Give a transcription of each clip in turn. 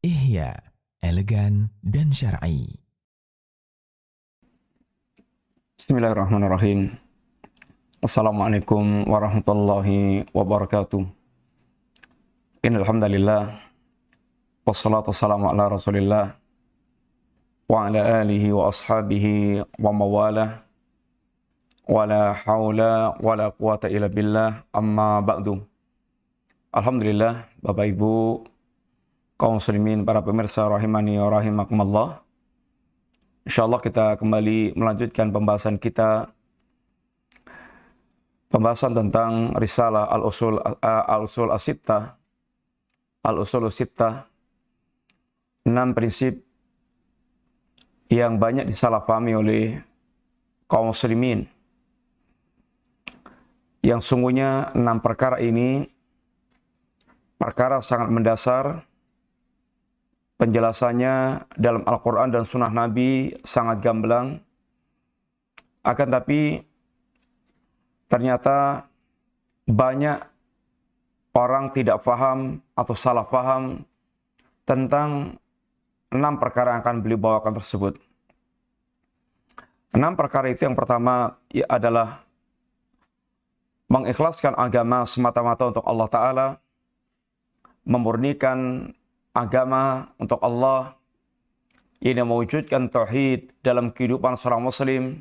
Ihya, elegan dan syar'i. Bismillahirrahmanirrahim. Assalamualaikum warahmatullahi wabarakatuh. Innal hamdalillah wassalatu wassalamu ala Rasulillah wa ala alihi wa ashabihi wa mawalah. Wala haula wala quwata illa billah, amma ba'du. Alhamdulillah, Bapak Ibu kaum muslimin, para pemirsa rahimani wa rahimakumullah. Insyaallah kita kembali melanjutkan pembahasan kita, pembahasan tentang risalah Al-Usul As-Sittah. Al-Usul As-Sittah, 6 prinsip yang banyak disalahpahami oleh kaum muslimin. Yang sungguhnya 6 perkara ini perkara sangat mendasar. Penjelasannya dalam Al-Quran dan Sunnah Nabi sangat gamblang. Akan tapi ternyata banyak orang tidak paham atau salah paham tentang 6 perkara yang akan beliau bawakan tersebut. 6 perkara itu yang pertama adalah mengikhlaskan agama semata-mata untuk Allah Ta'ala, memurnikan agama untuk Allah, ini mewujudkan tauhid dalam kehidupan seorang muslim.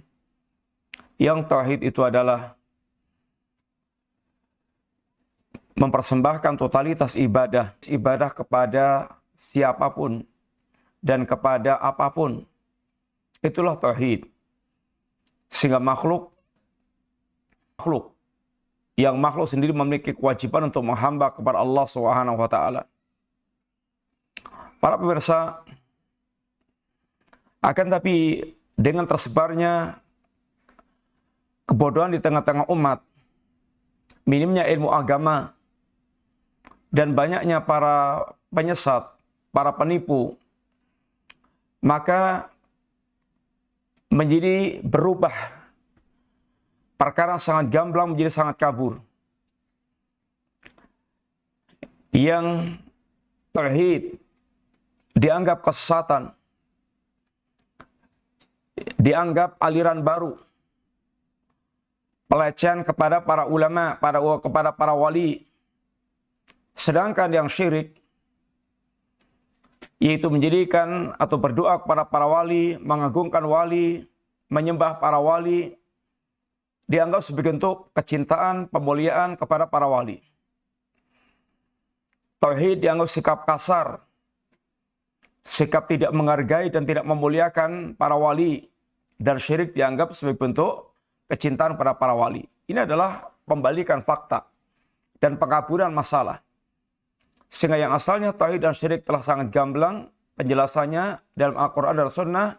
Yang tauhid itu adalah mempersembahkan totalitas ibadah kepada siapapun dan kepada apapun. Itulah tauhid. Sehingga makhluk sendiri memiliki kewajiban untuk menghamba kepada Allah Subhanahu wa taala. Para pemirsa, akan tapi dengan tersebarnya kebodohan di tengah-tengah umat, minimnya ilmu agama, dan banyaknya para penyesat, para penipu, maka menjadi berubah. Perkara sangat gamblang menjadi sangat kabur. Yang tauhid dianggap kesesatan, dianggap aliran baru, pelecehan kepada para ulama, kepada para wali. Sedangkan yang syirik, yaitu menjadikan atau berdoa kepada para wali, mengagungkan wali, menyembah para wali, dianggap sebagai bentuk kecintaan, pemuliaan kepada para wali. Tauhid dianggap sikap kasar, sikap tidak menghargai dan tidak memuliakan para wali, dan syirik dianggap sebagai bentuk kecintaan pada para wali. Ini adalah pembalikan fakta dan pengaburan masalah. Sehingga yang asalnya tauhid dan syirik telah sangat gamblang penjelasannya dalam Al-Quran dan Sunnah,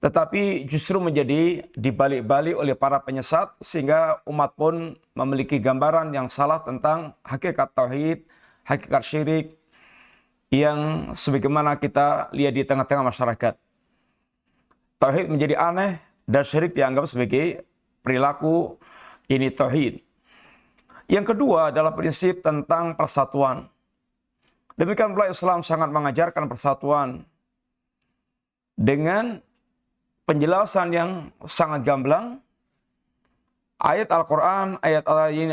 tetapi justru menjadi dibalik-balik oleh para penyesat, sehingga umat pun memiliki gambaran yang salah tentang hakikat tauhid, hakikat syirik, yang sebagaimana kita lihat di tengah-tengah masyarakat. Tauhid menjadi aneh dan syirik dianggap sebagai perilaku ini tauhid. Yang kedua adalah prinsip tentang persatuan. Demikian pula Islam sangat mengajarkan persatuan dengan penjelasan yang sangat gamblang. Ayat Al-Quran, ayat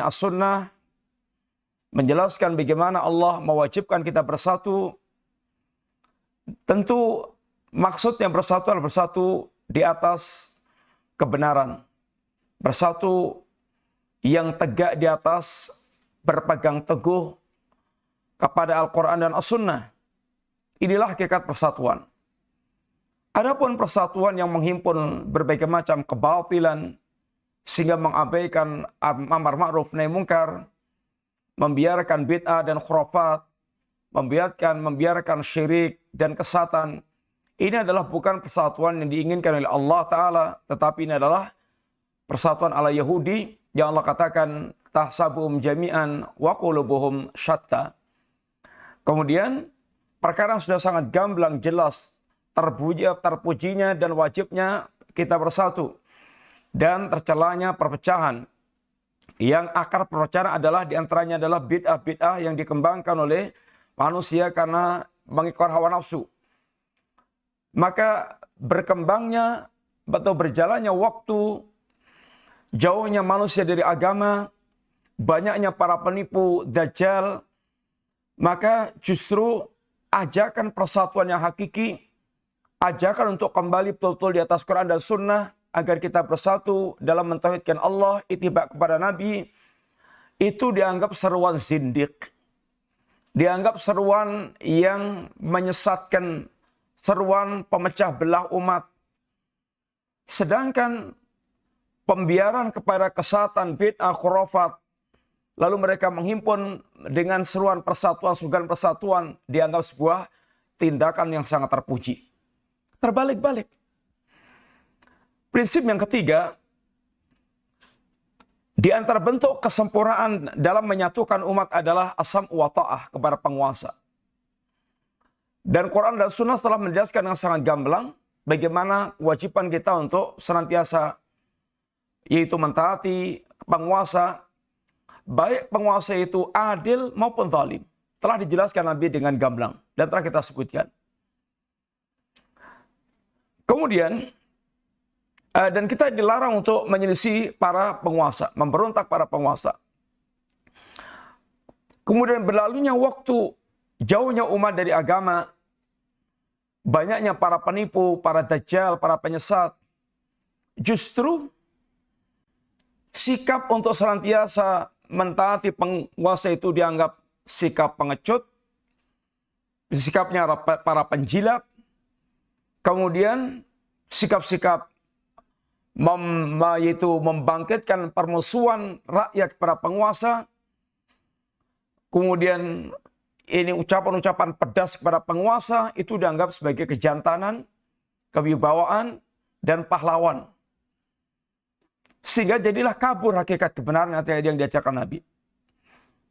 As-Sunnah menjelaskan bagaimana Allah mewajibkan kita bersatu. Tentu maksudnya bersatu adalah bersatu di atas kebenaran. Bersatu yang tegak di atas berpegang teguh kepada Al-Quran dan As-Sunnah. Inilah hakikat persatuan. Adapun persatuan yang menghimpun berbagai macam kebatilan sehingga mengabaikan amar ma'ruf nahi munkar, membiarkan bid'ah dan khurafat, membiarkan syirik dan kesatan. Ini adalah bukan persatuan yang diinginkan oleh Allah Ta'ala, tetapi ini adalah persatuan ala Yahudi yang Allah katakan tahsabuhum jami'an wa qulubuhum syatta. Kemudian perkara yang sudah sangat gamblang jelas terpujinya dan wajibnya kita bersatu dan tercelanya perpecahan. Yang akar perpecahan adalah diantaranya adalah bid'ah-bid'ah yang dikembangkan oleh manusia karena mengikut hawa nafsu. Maka berkembangnya atau berjalannya waktu, jauhnya manusia dari agama, banyaknya para penipu, dajjal, maka justru ajakan persatuan yang hakiki, ajakan untuk kembali betul-betul di atas Quran dan Sunnah, agar kita bersatu dalam mentauhidkan Allah, ittiba kepada Nabi, itu dianggap seruan zindik. Dianggap seruan yang menyesatkan, seruan pemecah belah umat. Sedangkan pembiaran kepada kesatan, bid'ah, khurafat, lalu mereka menghimpun dengan seruan persatuan, slogan persatuan, dianggap sebuah tindakan yang sangat terpuji. Terbalik-balik. Prinsip yang ketiga, di antara bentuk kesempurnaan dalam menyatukan umat adalah asam wa ta'ah kepada penguasa. Dan Quran dan Sunnah telah menjelaskan dengan sangat gamblang bagaimana kewajiban kita untuk senantiasa, yaitu mentaati penguasa, baik penguasa itu adil maupun zalim. Telah dijelaskan Nabi dengan gamblang dan telah kita sebutkan. Kemudian, dan kita dilarang untuk menyelisih para penguasa, memberontak para penguasa. Kemudian berlalunya waktu, jauhnya umat dari agama, banyaknya para penipu, para dajjal, para penyesat. Justru sikap untuk senantiasa mentaati penguasa itu dianggap sikap pengecut, sikapnya para penjilat, kemudian sikap-sikap yaitu membangkitkan permusuhan rakyat kepada penguasa, kemudian ini ucapan-ucapan pedas kepada penguasa itu dianggap sebagai kejantanan, kewibawaan, dan pahlawan. Sehingga jadilah kabur hakikat kebenaran yang diajarkan Nabi.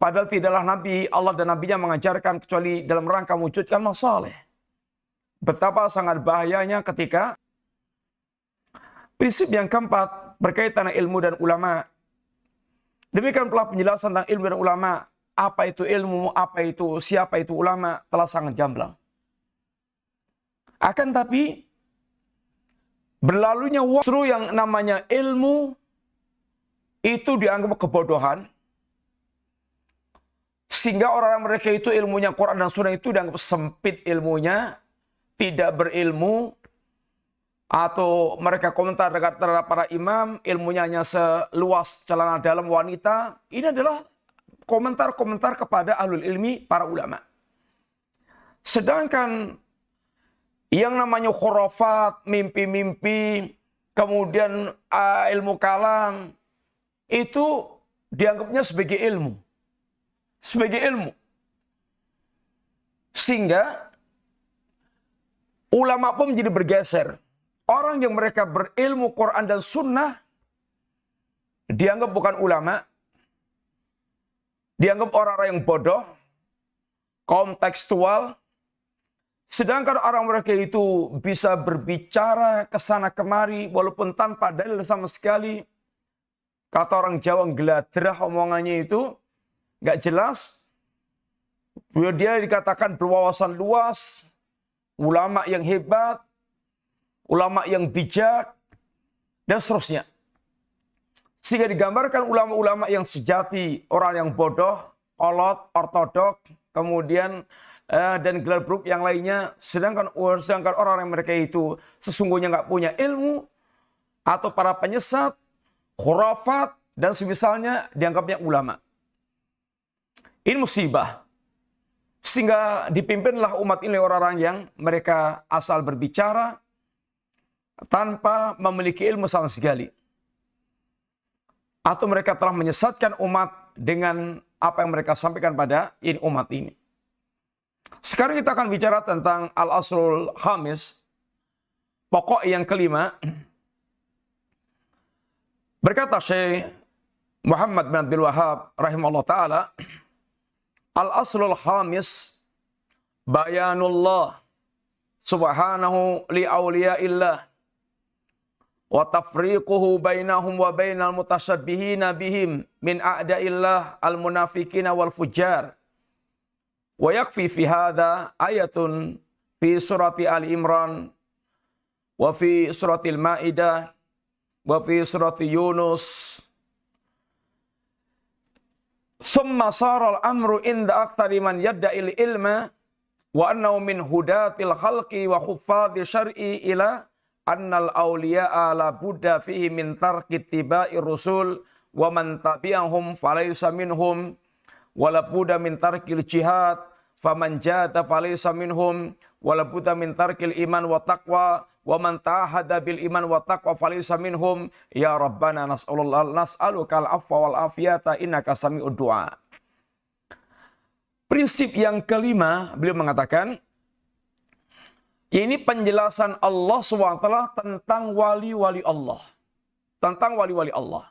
Padahal tidaklah Nabi, Allah dan Nabinya mengajarkan kecuali dalam rangka mewujudkan masalih. Betapa sangat bahayanya ketika prinsip yang keempat berkaitan dengan ilmu dan ulama. Demikian pula penjelasan tentang ilmu dan ulama. Apa itu ilmu, apa itu, siapa itu ulama, telah sangat gamblang. Akan tapi, berlalunya waktu yang namanya ilmu, itu dianggap kebodohan. Sehingga orang mereka itu ilmunya Quran dan Sunnah itu dianggap sempit ilmunya, tidak berilmu, atau mereka komentar terhadap para imam, ilmunya hanya seluas celana dalam wanita. Ini adalah komentar-komentar kepada ahlul ilmi, para ulama. Sedangkan yang namanya khurafat, mimpi-mimpi, kemudian ilmu kalam, itu dianggapnya sebagai ilmu. Sebagai ilmu. Sehingga ulama pun menjadi bergeser. Orang yang mereka berilmu Quran dan Sunnah dianggap bukan ulama, dianggap orang-orang yang bodoh, kaum tekstual. Sedangkan orang mereka itu bisa berbicara ke sana kemari walaupun tanpa dalil sama sekali. Kata orang Jawa, geladrah omongannya itu nggak jelas. Dia dikatakan berwawasan luas, ulama yang hebat, ulama yang bijak, dan seterusnya. Sehingga digambarkan ulama-ulama yang sejati, orang yang bodoh, kolot, ortodok, kemudian dan gelar buruk yang lainnya. Sedangkan orang yang mereka itu sesungguhnya nggak punya ilmu, atau para penyesat, khurafat, dan semisalnya dianggapnya ulama. Ini musibah. Sehingga dipimpinlah umat ini orang-orang yang mereka asal berbicara tanpa memiliki ilmu sama sekali. Atau mereka telah menyesatkan umat dengan apa yang mereka sampaikan pada umat ini. Sekarang kita akan bicara tentang al-aslul khamis, pokok yang kelima. Berkata Syekh Muhammad bin Abdul Wahhab rahimahullah ta'ala, al-aslul khamis bayanullah subhanahu li awliyaillah wa tafriquhu bainahum wa bainal mutasyabbihina bihim min a'daillah al-munafiqina wal fujjar Wa yakfi fi hadha ayatun fi surati Ali Imran wa fi surati Al-Maidah wa fi surati Yunus. Summa sara al-amru inda aktsari man yadda'il ilma wa annahu min hudatil khalqi wa huffadhi syar'i ila annal awliya'a la budda fihi min tarki ittiba'i rusul wa man tabi'ahum falaysa minhum wa la budda min tarkil jihad faman jahada falaysa minhum wa la budda min tarkil iman wa taqwa wa man ta'ahada bil iman wa taqwa falaysa minhum ya rabbana nas'aluka al-afwa wal afiyata innaka sami'ud du'a. Prinsip yang kelima, beliau mengatakan ini penjelasan Allah SWT tentang wali-wali Allah. Tentang wali-wali Allah.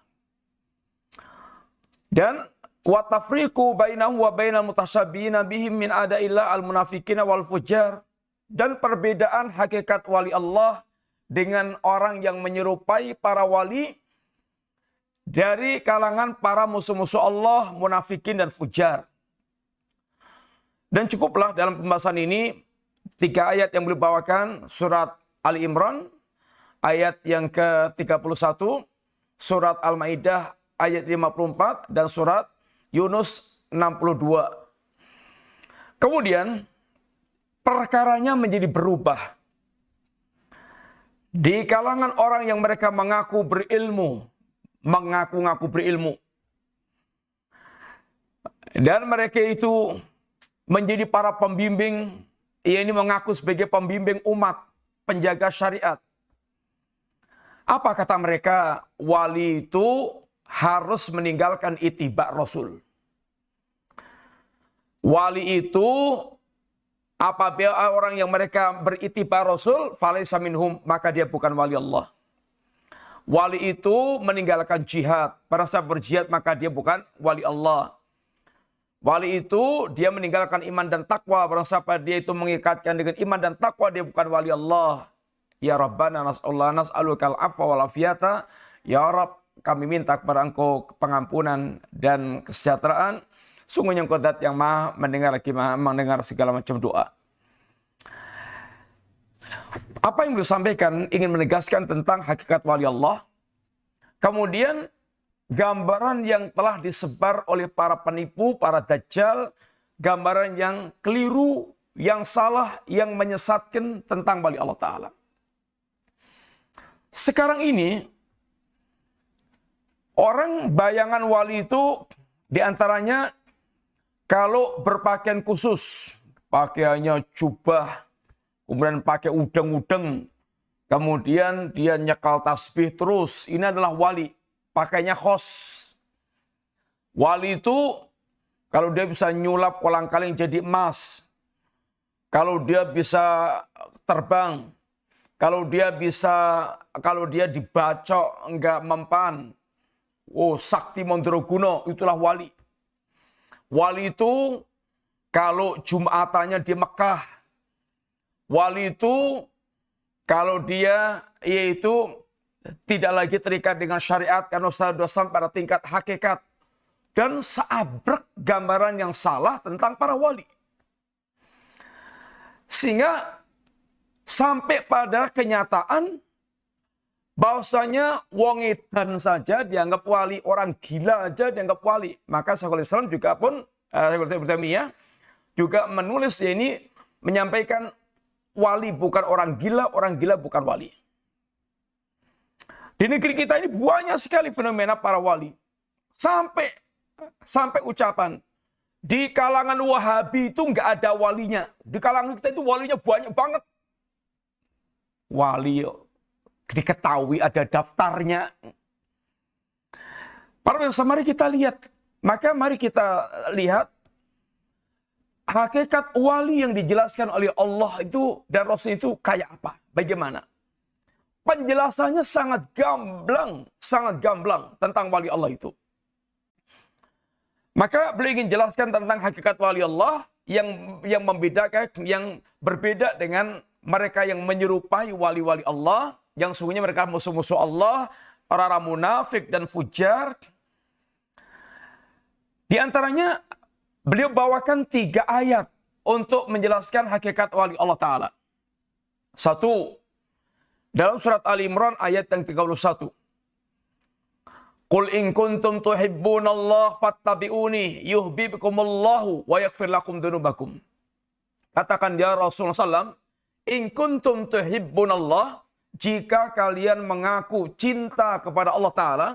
Dan wa tafriqu bainahu wa bainal mutasyabihina bihim min adaillah al-munafiqina wal fujar. Dan perbedaan hakikat wali Allah dengan orang yang menyerupai para wali dari kalangan para musuh-musuh Allah, munafikin dan fujar. Dan cukuplah dalam pembahasan ini 3 ayat yang beliau bawakan, surat Ali Imran ayat yang ke-31, surat Al-Maidah ayat 54 dan surat Yunus 62. Kemudian perkaranya menjadi berubah. Di kalangan orang yang mereka mengaku berilmu, mengaku-ngaku berilmu. Dan mereka itu menjadi para pembimbing, ini mengaku sebagai pembimbing umat, penjaga syariat. Apa kata mereka? Wali itu harus meninggalkan ittiba Rasul. Wali itu apabila orang yang mereka berittiba Rasul, falaysa minhum, maka dia bukan wali Allah. Wali itu meninggalkan jihad. Pada saat berjihad, maka dia bukan wali Allah. Wali itu dia meninggalkan iman dan takwa. Pada saat dia itu mengikatkan dengan iman dan takwa, dia bukan wali Allah. Ya Rabbana nas'alukal afwa wal afiyata. Ya Rabb, kami minta kepada Engkau pengampunan dan kesejahteraan. Sungguhnya Engkau zat yang maha mendengar, lagi maha mendengar segala macam doa. Apa yang beliau sampaikan ingin menegaskan tentang hakikat wali Allah. Kemudian gambaran yang telah disebar oleh para penipu, para dajjal, gambaran yang keliru, yang salah, yang menyesatkan tentang wali Allah Ta'ala. Sekarang ini orang bayangan wali itu diantaranya kalau berpakaian khusus, pakaiannya jubah, kemudian pakai udeng-udeng, kemudian dia nyekal tasbih terus, ini adalah wali, pakainya khos. Wali itu kalau dia bisa nyulap kolang-kaling jadi emas, kalau dia bisa terbang, kalau dia dibacok enggak mempan, oh sakti Mandraguna, itulah wali. Wali itu kalau Jumatannya di Mekah. Wali itu kalau dia yaitu tidak lagi terikat dengan syariat karena sudah sampai pada tingkat hakikat. Dan seabrek gambaran yang salah tentang para wali. Sehingga sampai pada kenyataan bahwasanya wong edan saja dianggap wali, orang gila aja dianggap wali. Maka Syekhul Islam juga pun, Syekhul Taimiyah juga menulis ini, menyampaikan wali bukan orang gila bukan wali. Di negeri kita ini banyak sekali fenomena para wali. Sampai ucapan, di kalangan Wahabi itu nggak ada walinya. Di kalangan kita itu walinya banyak banget. Wali diketahui ada daftarnya. Para pemirsa, mari kita lihat. Maka mari kita lihat hakikat wali yang dijelaskan oleh Allah itu dan Rasul itu kayak apa? Bagaimana? Penjelasannya sangat gamblang tentang wali Allah itu. Maka beliau ingin jelaskan tentang hakikat wali Allah yang membedakan, yang berbeda dengan mereka yang menyerupai wali-wali Allah, yang sungguhnya mereka musuh-musuh Allah, orang-orang munafik dan fujar. Di antaranya beliau bawakan 3 ayat untuk menjelaskan hakikat wali Allah Ta'ala. Satu, dalam surat Ali Imran ayat yang 31. Qul in kuntum tuhibbunallah fattabi'uni yuhibbukumullahu wa yaghfir lakum dzunubakum. Katakan ya Rasulullah SAW, in kuntum tuhibbunallah, jika kalian mengaku cinta kepada Allah Ta'ala,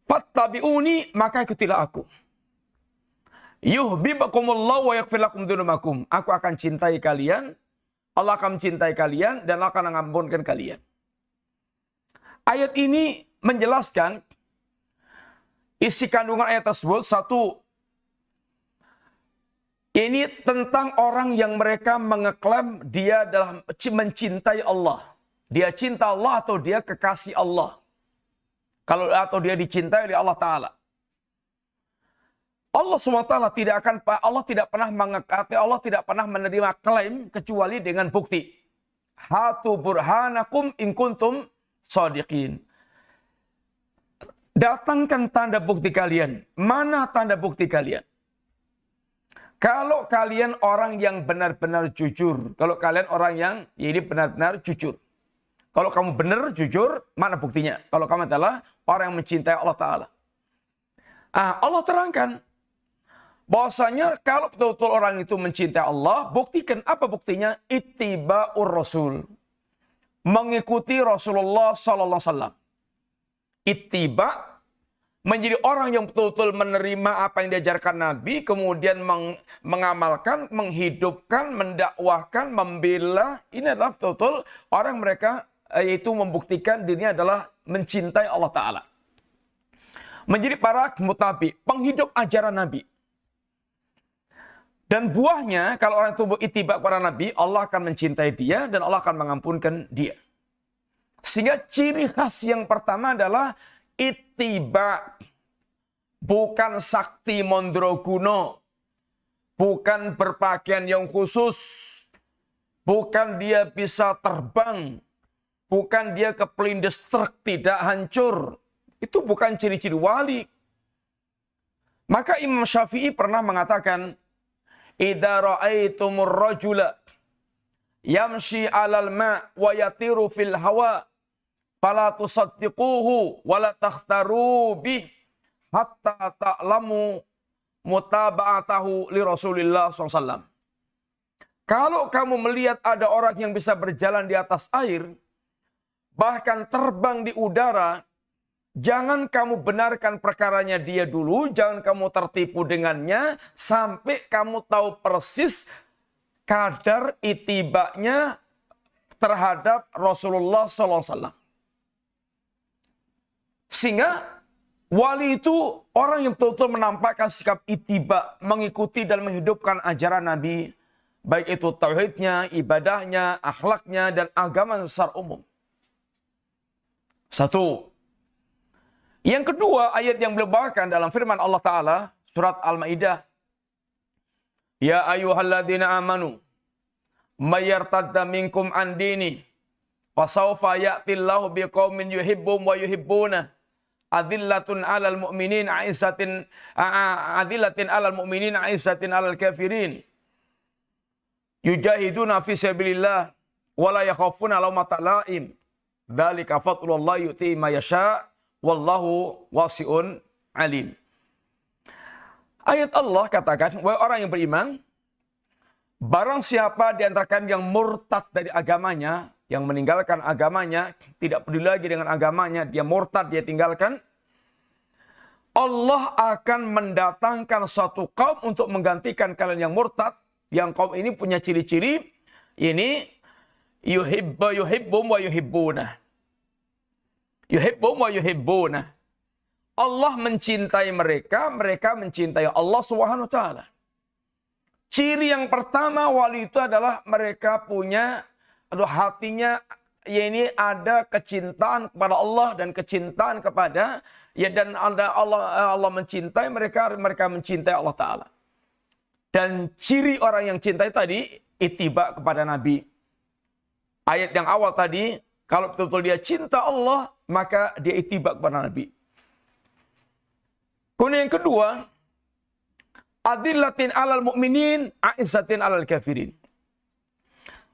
fattabi'uni, maka ikutilah aku. Yuhibbukumullahu wa yaghfir lakum dzunubakum. Aku akan cintai kalian, Allah akan mencintai kalian, dan Allah akan mengampunkan kalian. Ayat ini menjelaskan isi kandungan ayat tersebut. Satu, ini tentang orang yang mereka mengeklaim dia adalah mencintai Allah. Dia cinta Allah atau dia kekasih Allah. Atau dia dicintai oleh Allah Ta'ala. Allah SWT Allah tidak pernah mengekati, Allah tidak pernah menerima klaim kecuali dengan bukti. Hatu burhanakum in kuntum shadiqin. Datangkan tanda bukti kalian. Mana tanda bukti kalian? Kalau kalian orang yang benar-benar jujur. Kalau kalian orang yang ini benar-benar jujur. Kalau kamu benar jujur, mana buktinya? Kalau kamu adalah orang yang mencintai Allah Ta'ala. Allah terangkan bahwasanya kalau betul-betul orang itu mencintai Allah, buktikan. Apa buktinya? Ittiba'ur Rasul. Mengikuti Rasulullah Sallallahu Alaihi Wasallam. Ittiba' menjadi orang yang betul-betul menerima apa yang diajarkan Nabi, kemudian mengamalkan, menghidupkan, mendakwahkan, membela. Ini adalah betul-betul orang mereka, yaitu membuktikan dirinya adalah mencintai Allah Ta'ala. Menjadi para mutabi, penghidup ajaran Nabi. Dan buahnya, kalau orang itu ittiba kepada Nabi, Allah akan mencintai dia dan Allah akan mengampunkan dia. Sehingga ciri khas yang pertama adalah ittiba, bukan sakti mondroguno, bukan berpakaian yang khusus, bukan dia bisa terbang, bukan dia kepelindes truk tidak hancur. Itu bukan ciri-ciri wali. Maka Imam Syafi'i pernah mengatakan, idza ra'aitumur rajula yamshi 'alal ma' wa yatiru fil hawa fala tusaddiquhu wa la takhtaru bih hatta ta'lamu mutaba'atahu li Rasulillah SAW. Kalau kamu melihat ada orang yang bisa berjalan di atas air, bahkan terbang di udara, jangan kamu benarkan perkaranya dia dulu, jangan kamu tertipu dengannya, sampai kamu tahu persis kadar itibanya terhadap Rasulullah SAW. Sehingga wali itu orang yang betul-betul menampakkan sikap itiba, mengikuti dan menghidupkan ajaran Nabi, baik itu tauhidnya, ibadahnya, akhlaknya, dan agama secara umum. Satu. Yang kedua, ayat yang beliau bawakan dalam firman Allah Ta'ala, surat Al-Ma'idah. Ya ayyuhalladzina amanu, mayyartadda minkum an dini, fasawfa ya'tillahu biqaumin yuhibbum wa yuhibbuna. Adillatun alal mu'minin aisatin adillatin alal mu'minin aisatin alal kafirin yujahiduna fi sabilillah wala yakhafuna lawmata laim dzalika fadlullah yu'ti ma yasha wallahu wasi'un alim. Ayat Allah katakan, wahai orang yang beriman, barang siapa di antara kalian yang murtad dari agamanya, yang meninggalkan agamanya, tidak peduli lagi dengan agamanya, dia murtad, dia tinggalkan, Allah akan mendatangkan suatu kaum untuk menggantikan kalian yang murtad. Yang kaum ini punya ciri-ciri, ini yuhibbum wa yuhibbuna. Yuhibbum wa yuhibbuna. Allah mencintai mereka, mereka mencintai Allah Subhanahu wa Ta'ala. Ciri yang pertama wali itu adalah mereka punya, hatinya, ini ada kecintaan kepada Allah dan kecintaan kepada, dan Allah mencintai mereka, mereka mencintai Allah Ta'ala. Dan ciri orang yang cintai tadi, ittiba kepada Nabi. Ayat yang awal tadi, kalau betul-betul dia cinta Allah, maka dia ittiba kepada Nabi. Kemudian yang kedua, Adillatin 'alal mu'minin, a'izzatin 'alal kafirin.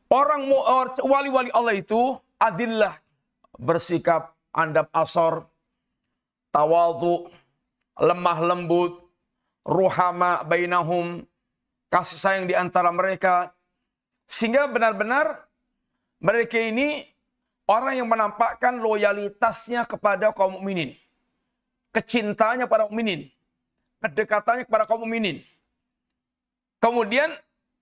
Wali-wali Allah itu adillah, bersikap andap asor, tawadhu, lemah lembut, ruhama bainahum, kasih sayang di antara mereka. Sehingga benar-benar mereka ini orang yang menampakkan loyalitasnya kepada kaum mukminin. Kecintaannya pada mukminin. Kedekatannya kepada kaum mukminin. Kemudian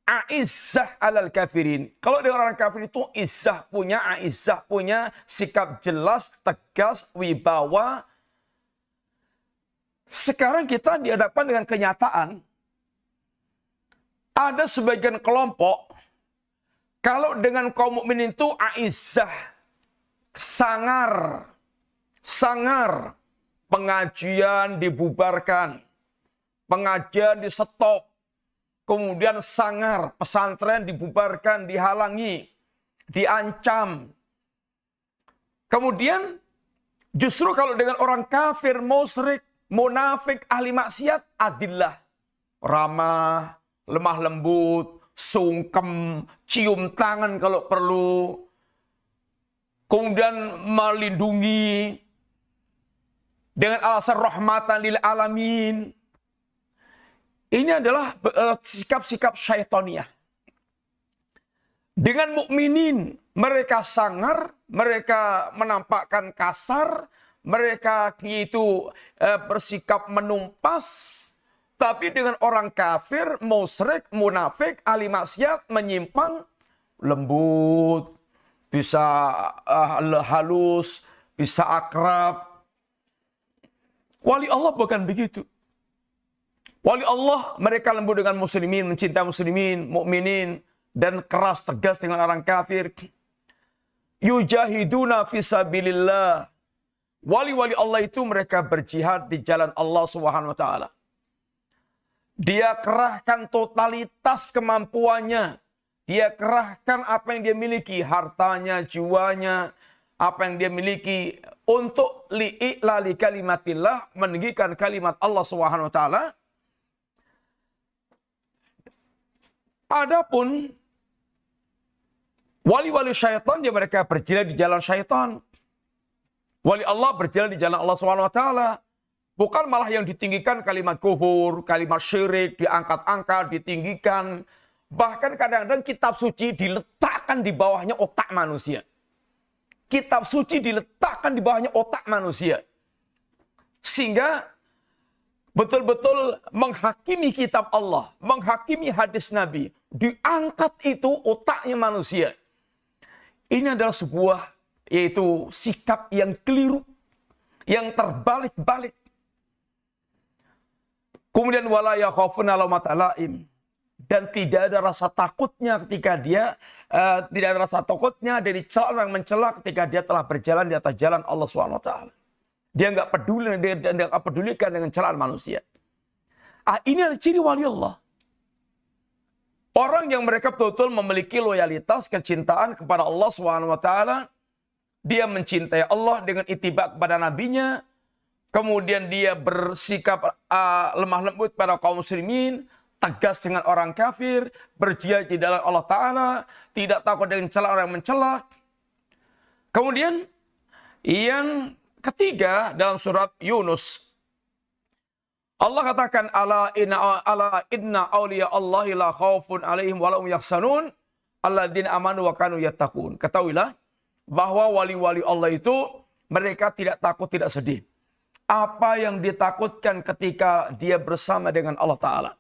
aizzah alal kafirin. Kalau dengan orang kafir itu aizzah punya sikap jelas, tegas, wibawa. Sekarang kita dihadapkan dengan kenyataan. Ada sebagian kelompok, kalau dengan kaum mukminin itu aizzah, sangar, pengajian dibubarkan, pengajian di stop, kemudian sangar, pesantren dibubarkan, dihalangi, diancam. Kemudian justru kalau dengan orang kafir, musyrik, munafik, ahli maksiat, adillah, ramah, lemah lembut, sungkem, cium tangan kalau perlu, kemudian melindungi dengan alasan rahmatan lil alamin. Ini adalah sikap-sikap syaitaniyah. Dengan mukminin mereka sangar, mereka menampakkan kasar, mereka itu bersikap menumpas. Tapi dengan orang kafir, musyrik, munafik, ahli maksiat, menyimpang, lembut, bisa halus, bisa akrab. Wali Allah bukan begitu. Wali Allah mereka lembut dengan muslimin, mencintai muslimin, mukminin, dan keras tegas dengan orang kafir. Yujahiduna fisabilillah. Wali-wali Allah itu mereka berjihad di jalan Allah Subhanahu wa taala. Dia kerahkan totalitas kemampuannya. Dia kerahkan apa yang dia miliki, hartanya, jiwanya, apa yang dia miliki untuk li'ilali kalimatillah, meninggikan kalimat Allah Subhanahu wa taala. Adapun wali-wali syaitan, dia mereka berjalan di jalan syaitan. Wali Allah berjalan di jalan Allah Subhanahu wa taala. Bukan malah yang ditinggikan kalimat kufur, kalimat syirik, diangkat-angkat, ditinggikan. Bahkan kadang-kadang kitab suci diletakkan di bawahnya otak manusia. Kitab suci diletakkan di bawahnya otak manusia. Sehingga betul-betul menghakimi kitab Allah, menghakimi hadis Nabi. Diangkat itu otaknya manusia. Ini adalah sebuah, yaitu sikap yang keliru, yang terbalik-balik. Kemudian wala yakhafuna lawmata laim, dan tidak ada rasa takutnya ketika dia tidak ada rasa takutnya dari celaan orang mencela ketika dia telah berjalan di atas jalan Allah SWT. Dia nggak peduli, dia nggak pedulikan dengan celaan manusia. Ini adalah ciri wali Allah. Orang yang mereka betul-betul memiliki loyalitas, kecintaan kepada Allah SWT. Dia mencintai Allah dengan ittiba kepada nabinya. Kemudian dia bersikap lemah lembut pada kaum muslimin, tegas dengan orang kafir, berjihad di dalam Allah Ta'ala, tidak takut dengan celah orang yang mencela. Kemudian yang ketiga dalam surat Yunus, Allah katakan ala inna awliya Allahi la khaufun alaihim wa lahum yahzanun alladzina amanu wa kanu yattaqun. Ketahuilah bahwa wali-wali Allah itu mereka tidak takut, tidak sedih. Apa yang ditakutkan ketika dia bersama dengan Allah Ta'ala.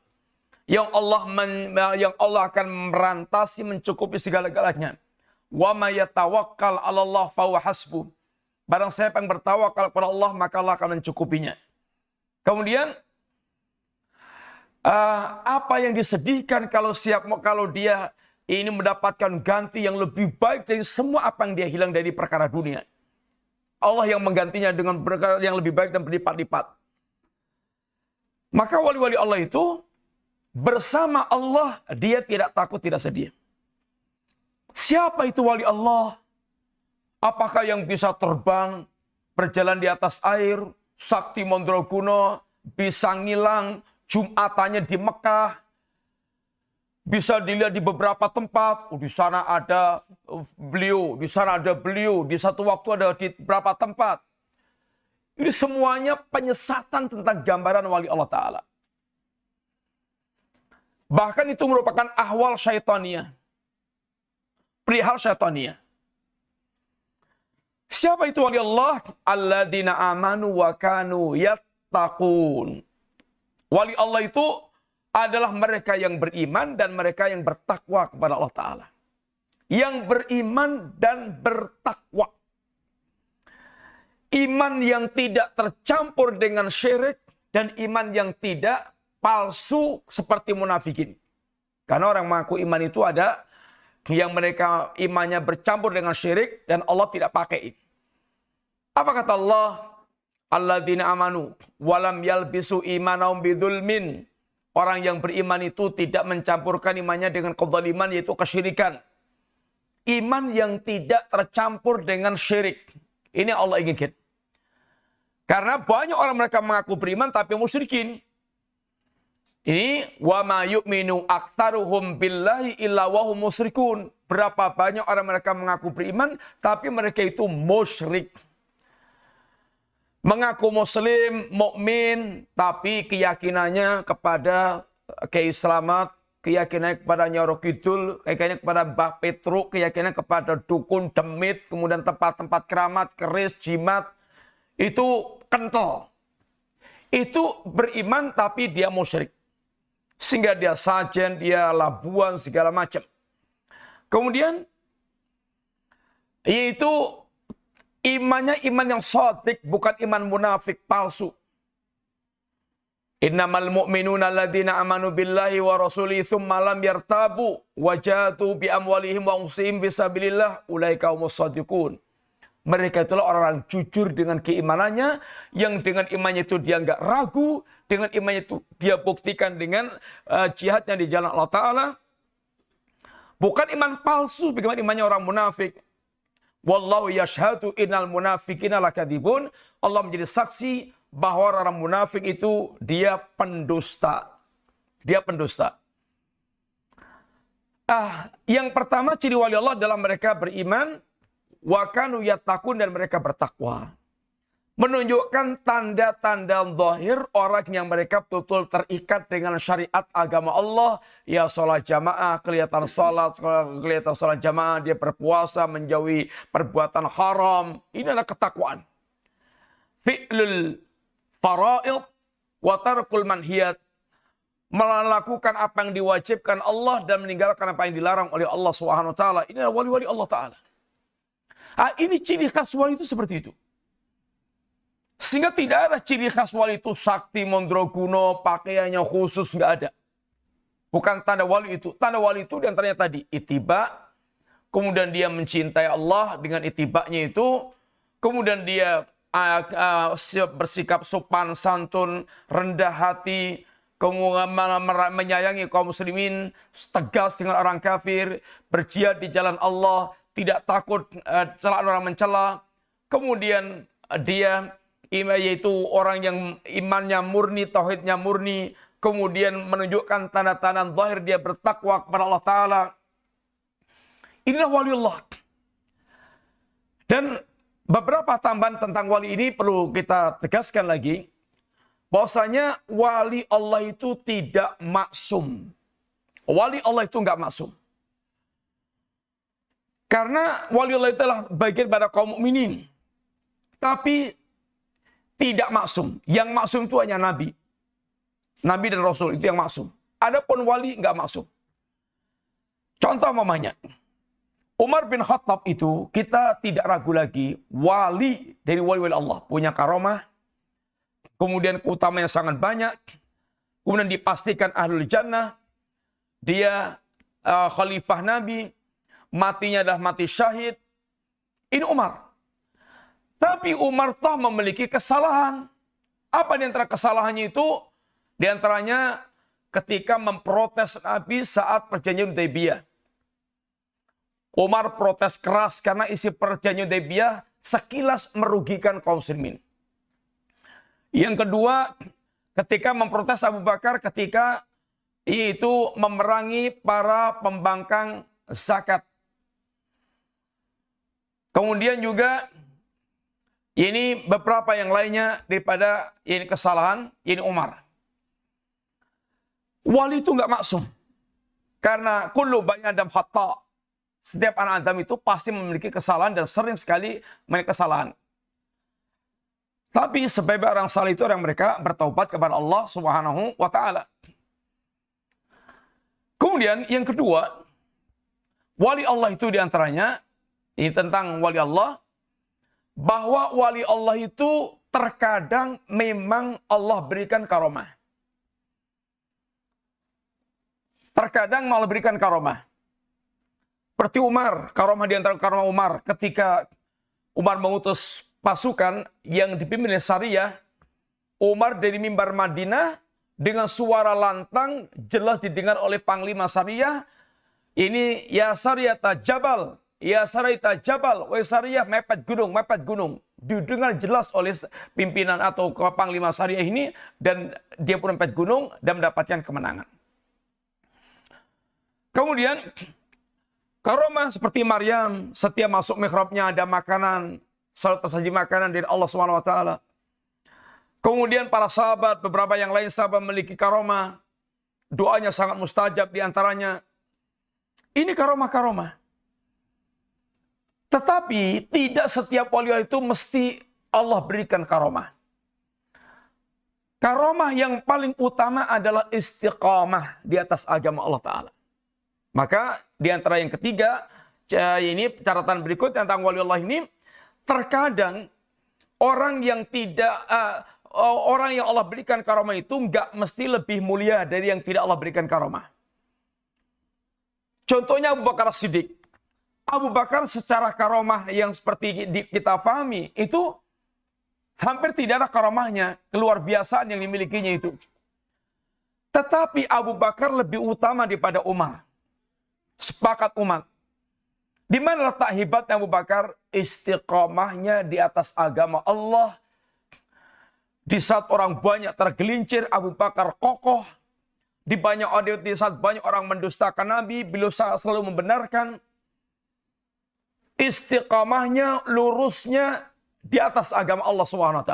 Yang Allah akan merantasi, mencukupi segala-galanya. Wa may yatawakkal 'alallah fahuwa hasbuh. Barang siapa yang bertawakal kepada Allah, maka Allah akan mencukupinya. Kemudian apa yang disedihkan kalau dia ini mendapatkan ganti yang lebih baik dari semua apa yang dia hilang dari perkara dunia. Allah yang menggantinya dengan perkara yang lebih baik dan berlipat-lipat. Maka wali-wali Allah itu bersama Allah, dia tidak takut, tidak sedih. Siapa itu wali Allah? Apakah yang bisa terbang, berjalan di atas air, sakti mandraguna, bisa ngilang, Jumatannya di Mekah. Bisa dilihat di beberapa tempat. Di sana ada beliau, di sana ada beliau, di satu waktu ada di beberapa tempat. Ini semuanya penyesatan tentang gambaran wali Allah Ta'ala. Bahkan itu merupakan ahwal syaitaniyah. Perihal syaitaniyah. Siapa itu wali Allah? Alladzina amanu wa kanu yattaqun. Wali Allah itu adalah mereka yang beriman dan mereka yang bertakwa kepada Allah Ta'ala. Yang beriman dan bertakwa. Iman yang tidak tercampur dengan syirik dan iman yang tidak palsu seperti munafikin. Karena orang mengaku iman itu ada yang mereka imannya bercampur dengan syirik dan Allah tidak pakai. Apa kata Allah? Alladzina amanu walam yalbisu imanahum bidzulmin. Orang yang beriman itu tidak mencampurkan imannya dengan kezaliman, yaitu kesyirikan. Iman yang tidak tercampur dengan syirik. Ini Allah inginkan. Karena banyak orang mereka mengaku beriman tapi musyrikin. Ini wa ma yu'minu aktsaruhum billahi illa wa hum musyrikun. Berapa banyak orang mereka mengaku beriman tapi mereka itu musyrik. Mengaku muslim, mukmin, tapi keyakinannya kepada Kiai Slamet, keyakinannya kepada Nyoro Kidul, keyakinannya kepada Mbah Petruk, keyakinannya kepada dukun, demit, kemudian tempat-tempat keramat, keris, jimat, itu kental. Itu beriman tapi dia musyrik. Sehingga dia sajen, dia labuan, segala macam. Kemudian, yaitu imannya iman yang shadiq, bukan iman munafik palsu. Innamal mu'minuna alladzina amanu billahi wa rasulihi tsumma lam yartabu wajadu bi amwalihim wa anfusihim fisabilillah ulaika humus shadiqun. Mereka itulah orang-orang jujur dengan keimanannya, yang dengan imannya itu dia enggak ragu, dengan imannya itu dia buktikan dengan jihadnya di jalan Allah Ta'ala. Bukan iman palsu, bagaimana imannya orang munafik. Wallahu yashhadu innal munafiqina lakadzibun. Allah menjadi saksi bahwa orang munafik itu dia pendusta. Dia pendusta. Yang pertama ciri wali Allah adalah mereka beriman, wa kanu yattaqun, dan mereka bertakwa. Menunjukkan tanda-tanda zahir orang yang mereka betul terikat dengan syariat agama Allah. Ya sholat jamaah, kelihatan sholat jamaah, dia berpuasa, menjauhi perbuatan haram. Ini adalah ketakwaan. Fi'lul fara'id wa tarkul manhiyat. Melakukan apa yang diwajibkan Allah dan meninggalkan apa yang dilarang oleh Allah SWT. Ini adalah wali-wali Allah Ta'ala. Ini ciri khas wali itu seperti itu. Sehingga tidak ada ciri khas wali itu sakti, mondroguno, pakaiannya khusus, nggak ada. Bukan tanda wali itu. Tanda wali itu diantaranya tadi, ittiba, kemudian dia mencintai Allah dengan ittibanya itu, kemudian dia bersikap sopan, santun, rendah hati, kemudian menyayangi kaum muslimin, tegas dengan orang kafir, berjihad di jalan Allah, tidak takut celaan orang mencela, kemudian dia yaitu orang yang imannya murni, tauhidnya murni, kemudian menunjukkan tanda-tanda zahir dia bertakwa kepada Allah Ta'ala. Inilah waliullah. Dan beberapa tambahan tentang wali ini perlu kita tegaskan lagi, bahwasanya wali Allah itu tidak maksum. Wali Allah itu enggak maksum. Karena wali Allah itu adalah bagian pada kaum mukminin. Tapi tidak maksum. Yang maksum itu hanya Nabi. Nabi dan Rasul itu yang maksum. Adapun wali enggak maksum. Contoh mamanya. Umar bin Khattab itu kita tidak ragu lagi. Wali dari wali-wali Allah. Punya karomah. Kemudian keutamaan yang sangat banyak. Kemudian dipastikan ahlul jannah. Dia khalifah Nabi. Matinya adalah mati syahid. Ini Umar. Tapi Umar toh memiliki kesalahan. Apa di antara kesalahannya itu? Di antaranya ketika memprotes Nabi saat perjanjian Hudaybiyah. Umar protes keras karena isi perjanjian Hudaybiyah sekilas merugikan kaum muslimin. Yang kedua, ketika memprotes Abu Bakar ketika itu memerangi para pembangkang zakat. Kemudian juga ini beberapa yang lainnya daripada ini kesalahan ini Umar. Wali itu nggak maksum. Karena kullu bani Adam khata. Setiap anak Adam itu pasti memiliki kesalahan dan sering sekali memiliki kesalahan. Tapi sebaik orang saleh itu orang mereka bertaubat kepada Allah Subhanahu wa taala. Kemudian yang kedua, wali Allah itu diantaranya, ini tentang wali Allah, bahwa wali Allah itu terkadang memang Allah berikan karomah. Terkadang malah berikan karomah. Seperti Umar, karomah di antara karomah Umar, ketika Umar mengutus pasukan yang dipimpin oleh Sariyah, Umar dari mimbar Madinah dengan suara lantang jelas didengar oleh Panglima Sariyah, ini ya Sariyah tajabal, ya Sariyah tajabal, wahai Sariyah mepet gunung. Didengar jelas oleh pimpinan atau Panglima Sariyah ini dan dia pun mepet gunung dan mendapatkan kemenangan. Kemudian karomah seperti Maryam, setiap masuk mihrabnya ada makanan, selalu tersaji makanan dari Allah SWT. Kemudian para sahabat, beberapa yang lain sahabat memiliki karomah, doanya sangat mustajab diantaranya. Ini karomah-karomah. Tetapi tidak setiap wali itu mesti Allah berikan karomah. Karomah yang paling utama adalah istiqamah di atas agama Allah Ta'ala. Maka di antara yang ketiga, ini catatan berikut tentang wali Allah ini, terkadang orang yang Allah berikan karomah itu nggak mesti lebih mulia dari yang tidak Allah berikan karomah. Contohnya Abu Bakar Siddiq. Abu Bakar secara karomah yang seperti kita pahami itu hampir tidak ada karomahnya, keluar biasaan yang dimilikinya itu. Tetapi Abu Bakar lebih utama daripada Umar. Sepakat umat. Di mana letak hebatnya Abu Bakar? Istiqamahnya di atas agama Allah. Di saat orang banyak tergelincir, Abu Bakar kokoh. Di saat banyak orang mendustakan Nabi, beliau selalu membenarkan. Istiqamahnya, lurusnya di atas agama Allah SWT.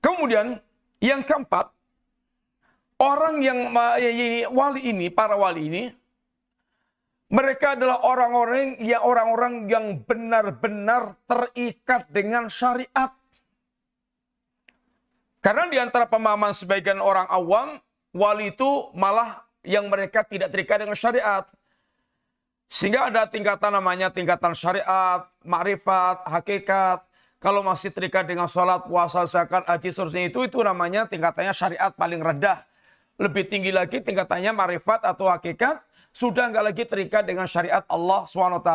Kemudian yang keempat, orang yang para wali ini, mereka adalah orang-orang yang benar-benar terikat dengan syariat. Karena di antara pemahaman sebagian orang awam, wali itu malah yang mereka tidak terikat dengan syariat. Sehingga ada tingkatan namanya tingkatan syariat, makrifat, hakikat. Kalau masih terikat dengan sholat, puasa, zakat, haji, seterusnya itu namanya tingkatannya syariat paling rendah. Lebih tinggi lagi tingkatannya makrifat atau hakikat. Sudah nggak lagi terikat dengan syariat Allah SWT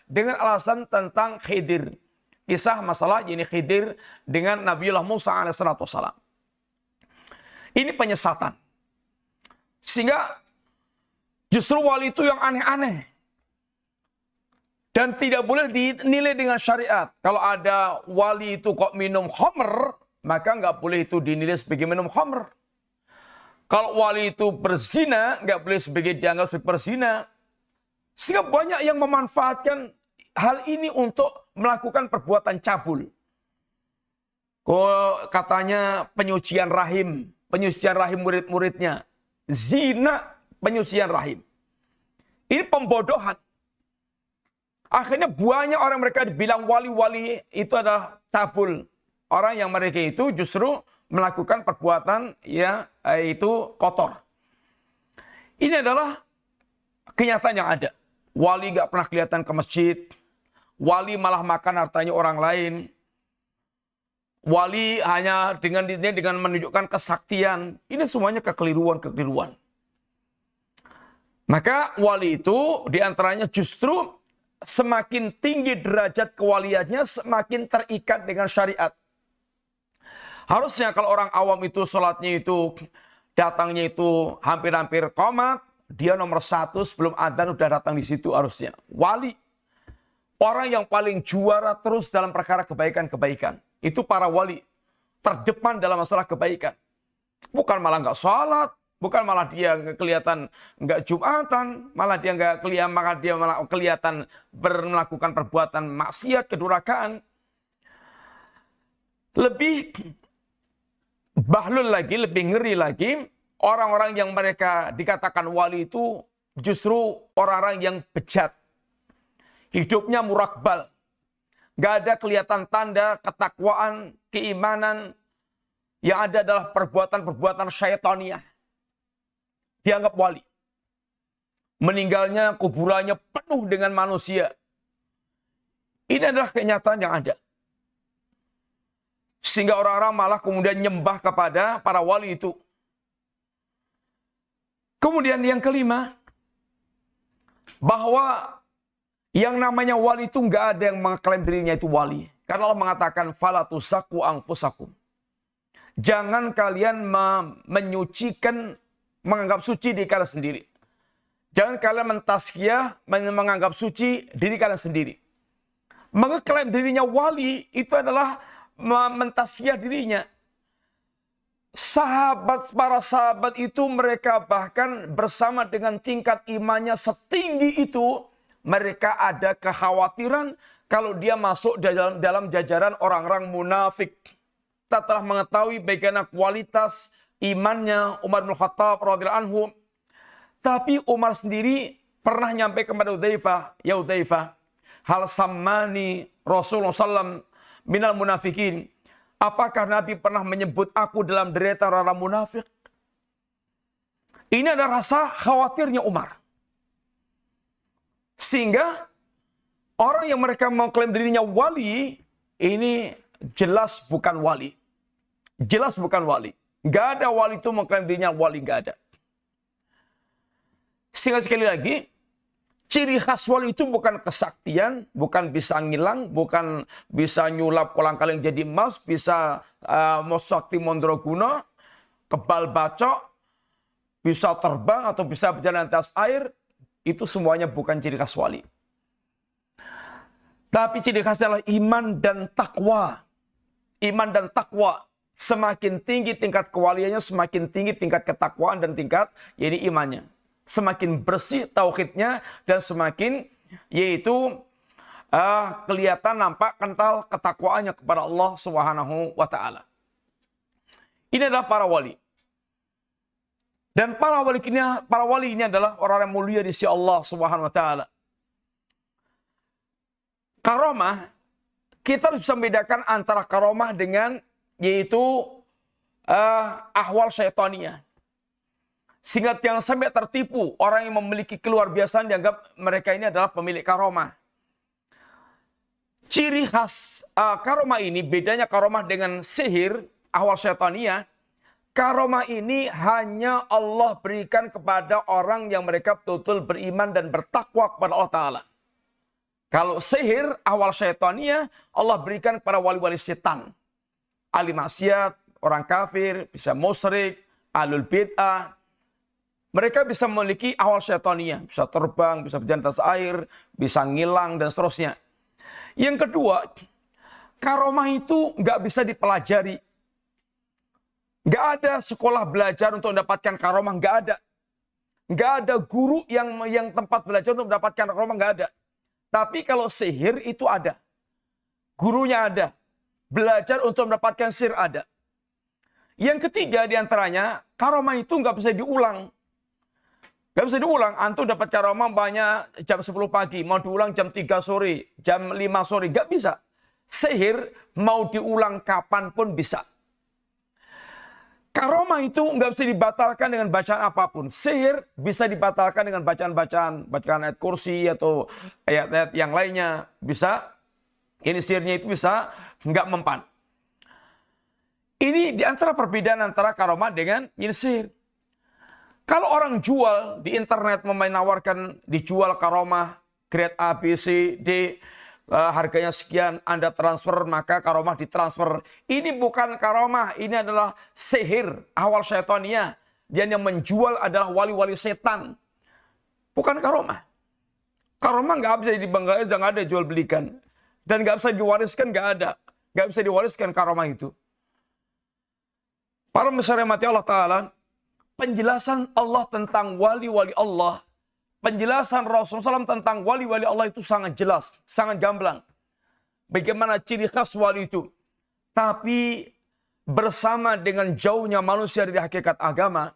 dengan alasan tentang Khidir. Kisah masalah ini Khidir dengan Nabiullah Musa alaihissalam. Ini penyesatan. Sehingga justru wali itu yang aneh-aneh. Dan tidak boleh dinilai dengan syariat. Kalau ada wali itu kok minum khamr, maka nggak boleh itu dinilai sebagai minum khamr. Kalau wali itu berzina, nggak boleh dianggap sebagai berzina. Sehingga banyak yang memanfaatkan hal ini untuk melakukan perbuatan cabul. Katanya penyucian rahim murid-muridnya. Zina, penyucian rahim. Ini pembodohan. Akhirnya banyak orang mereka dibilang wali-wali itu adalah cabul. Orang yang mereka itu justru melakukan perbuatan itu kotor. Ini adalah kenyataan yang ada. Wali gak pernah kelihatan ke masjid. Wali malah makan hartanya orang lain. Wali hanya dengan menunjukkan kesaktian. Ini semuanya kekeliruan. Maka wali itu diantaranya justru semakin tinggi derajat kewaliannya, semakin terikat dengan syariat. Harusnya kalau orang awam itu sholatnya itu, datangnya itu hampir-hampir qomat, dia nomor 1 sebelum adzan udah datang di situ harusnya. Wali. Orang yang paling juara terus dalam perkara kebaikan-kebaikan. Itu para wali. terdepan dalam masalah kebaikan. Bukan malah nggak sholat, bukan malah dia kelihatan nggak Jumatan, malah dia malah kelihatan melakukan perbuatan maksiat, kedurhakaan. Lebih bahlul lagi, lebih ngeri lagi, orang-orang yang mereka dikatakan wali itu justru orang-orang yang bejat. Hidupnya murakbal. Nggak ada kelihatan tanda ketakwaan, keimanan. Yang ada adalah perbuatan-perbuatan syaitaniah. Dianggap wali. Meninggalnya, kuburannya penuh dengan manusia. Ini adalah kenyataan yang ada. Sehingga orang-orang malah kemudian nyembah kepada para wali itu. Kemudian yang kelima, bahwa yang namanya wali itu nggak ada yang mengklaim dirinya itu wali. Karena Allah mengatakan, fala tuzaku anfusakum. Jangan kalian menyucikan, menganggap suci diri kalian sendiri. Jangan kalian mentazkiyah, menganggap suci diri kalian sendiri. Mengklaim dirinya wali itu adalah mentazkiyah dirinya. Para sahabat itu mereka bahkan bersama dengan tingkat imannya setinggi itu, mereka ada kekhawatiran kalau dia masuk dalam jajaran orang-orang munafik. Kita telah mengetahui bagaimana kualitas imannya Umar bin Khattab radhiyallahu anhu. Tapi Umar sendiri pernah nyampe kepada Hudzaifah, ya Hudzaifah, hal sammani Rasulullah SAW minal munafikin. Apakah Nabi pernah menyebut aku dalam deretan orang munafik? Ini ada rasa khawatirnya Umar. Sehingga orang yang mereka mengklaim dirinya wali, ini jelas bukan wali. Jelas bukan wali. Gak ada wali itu mengklaim dirinya wali, gak ada. Sehingga sekali lagi, ciri khas wali itu bukan kesaktian, bukan bisa ngilang, bukan bisa nyulap kolang-kaling jadi emas, bisa sakti mondraguna, kebal bacok, bisa terbang atau bisa berjalan atas air. Itu semuanya bukan ciri khas wali. Tapi ciri khasnya adalah iman dan takwa. Iman dan takwa. Semakin tinggi tingkat kewaliannya, semakin tinggi tingkat ketakwaan dan tingkat yaitu imannya. Semakin bersih tauhidnya dan semakin yaitu kelihatan nampak kental ketakwaannya kepada Allah Subhanahu wa taala. Ini adalah para wali. Dan para wali ini adalah orang yang mulia di sisi Allah Subhanahu wa taala. Karomah, kita harus bisa membedakan antara karomah dengan yaitu ahwal syaitaniyah. Sehingga jangan sampai tertipu orang yang memiliki keluar biasaan dianggap mereka ini adalah pemilik karomah. Ciri khas karomah ini, bedanya karomah dengan sihir, ahwal syaitaniyah. Karomah ini hanya Allah berikan kepada orang yang mereka betul-betul beriman dan bertakwa kepada Allah Ta'ala. Kalau sihir, awal syaitaniyah, Allah berikan kepada wali-wali setan. Ahli maksiat, orang kafir, bisa musyrik, ahlul bid'ah. Mereka bisa memiliki awal syaitaniyah. Bisa terbang, bisa berjalan atas air, bisa ngilang, dan seterusnya. Yang kedua, karomah itu nggak bisa dipelajari. Nggak ada sekolah belajar untuk mendapatkan karomah, nggak ada. Nggak ada guru yang tempat belajar untuk mendapatkan karomah, nggak ada. Tapi kalau sihir itu ada. Gurunya ada. Belajar untuk mendapatkan sihir ada. Yang ketiga diantaranya, karomah itu nggak bisa diulang. Nggak bisa diulang. Antum dapat karomah banyak jam 10 pagi. Mau diulang jam 3 sore, jam 5 sore. Nggak bisa. Sihir mau diulang kapanpun bisa. Karomah itu nggak bisa dibatalkan dengan bacaan apapun. Sihir bisa dibatalkan dengan bacaan ayat kursi atau ayat-ayat yang lainnya. Bisa. Ini sihirnya itu bisa nggak mempan. Ini diantara perbedaan antara karomah dengan ini sihir. Kalau orang jual di internet menawarkan dijual karomah grade A, B, C, D, harganya sekian, Anda transfer, maka karomah ditransfer. Ini bukan karomah, ini adalah sihir, awal syaitaniyah. Dan yang menjual adalah wali-wali setan. Bukan karomah. Karomah nggak bisa dibanggakan, nggak ada jual belikan. Dan nggak bisa diwariskan, nggak ada. Nggak bisa diwariskan karomah itu. Para masyarakat Allah Ta'ala, penjelasan Allah tentang wali-wali Allah, penjelasan Rasulullah SAW tentang wali-wali Allah itu sangat jelas, sangat gamblang. Bagaimana ciri khas wali itu. Tapi bersama dengan jauhnya manusia dari hakikat agama,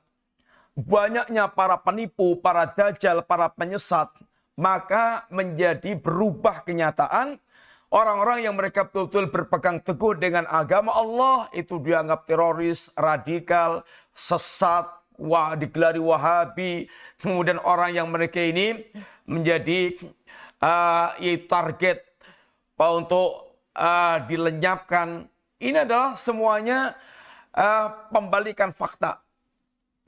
banyaknya para penipu, para dajjal, para penyesat, maka menjadi berubah kenyataan. Orang-orang yang mereka betul-betul berpegang teguh dengan agama Allah itu dianggap teroris, radikal, sesat, digelari Wahabi. Kemudian orang yang mereka ini menjadi target untuk dilenyapkan. Ini adalah semuanya pembalikan fakta.